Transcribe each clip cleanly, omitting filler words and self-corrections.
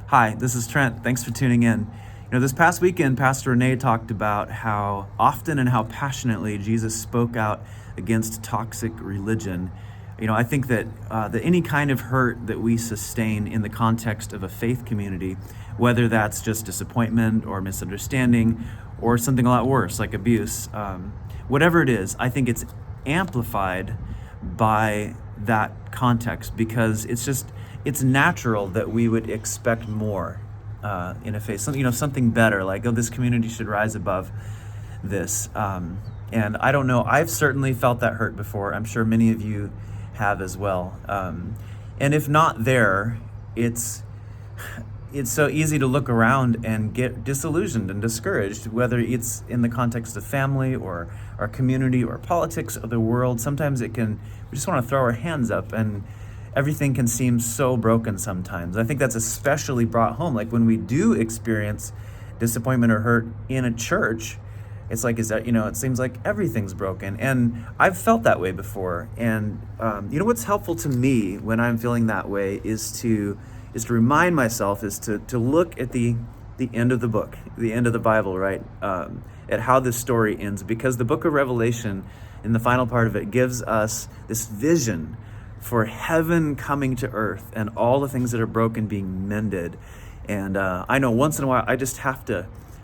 Hi, this is Trent. Thanks for tuning in. This past weekend, Pastor Renee talked about how often and how passionately Jesus spoke out against toxic religion. I think that any kind of hurt that we sustain in the context of a faith community, whether that's just disappointment or misunderstanding or something a lot worse like abuse, whatever it is, I think it's amplified by that context because it's natural that we would expect more in a faith, something better, like, oh, this community should rise above this. And I don't know, I've certainly felt that hurt before. I'm sure many of you have as well. And if not there, it's so easy to look around and get disillusioned and discouraged, whether it's in the context of family or our community or politics or the world. Sometimes we just want to throw our hands up and everything can seem so broken sometimes. I think that's especially brought home, like when we do experience disappointment or hurt in a church, it's like, it seems like everything's broken. And I've felt that way before. And what's helpful to me when I'm feeling that way is to remind myself, is to look at the end of the book, the end of the Bible, right? At how this story ends, because the book of Revelation, in the final part of it, gives us this vision for heaven coming to earth and all the things that are broken being mended. And I know once in a while I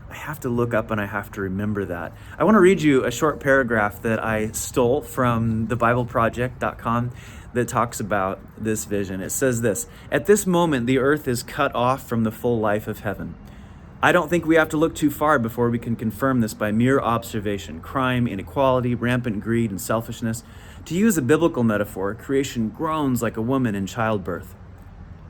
have to look up and I have to remember that. I want to read you a short paragraph that I stole from thebibleproject.com that talks about this vision. It says this: "At this moment, the earth is cut off from the full life of heaven. I don't think we have to look too far before we can confirm this by mere observation. Crime, inequality, rampant greed, and selfishness. To use a biblical metaphor, creation groans like a woman in childbirth.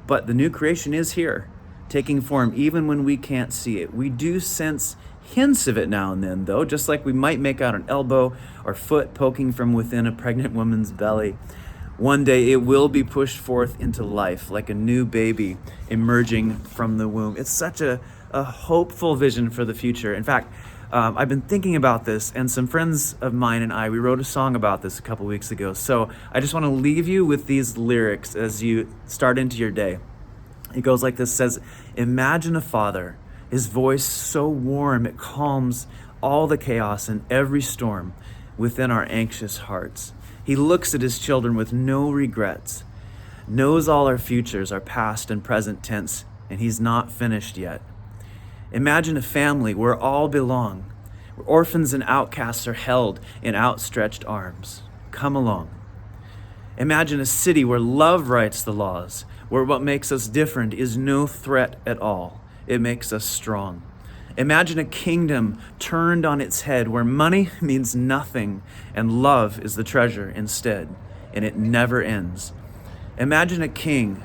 But the new creation is here, taking form even when we can't see it. We do sense hints of it now and then, though, just like we might make out an elbow or foot poking from within a pregnant woman's belly. One day it will be pushed forth into life like a new baby emerging from the womb." It's such a hopeful vision for the future. In fact, I've been thinking about this, and some friends of mine and we wrote a song about this a couple weeks ago. So I just want to leave you with these lyrics as you start into your day. It goes like this, says, "Imagine a father, his voice so warm it calms all the chaos and every storm within our anxious hearts. He looks at his children with no regrets, knows all our futures, our past and present tense, and he's not finished yet. Imagine a family where all belong, where orphans and outcasts are held in outstretched arms. Come along. Imagine a city where love writes the laws, where what makes us different is no threat at all. It makes us strong. Imagine a kingdom turned on its head, where money means nothing and love is the treasure instead, and it never ends. Imagine a king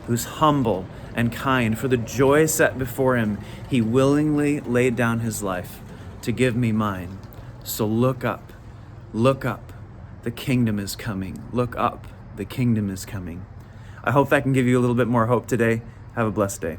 who's humble and kind. For the joy set before him, he willingly laid down his life to give me mine. So look up, the kingdom is coming. Look up, the kingdom is coming." I hope that can give you a little bit more hope today. Have a blessed day.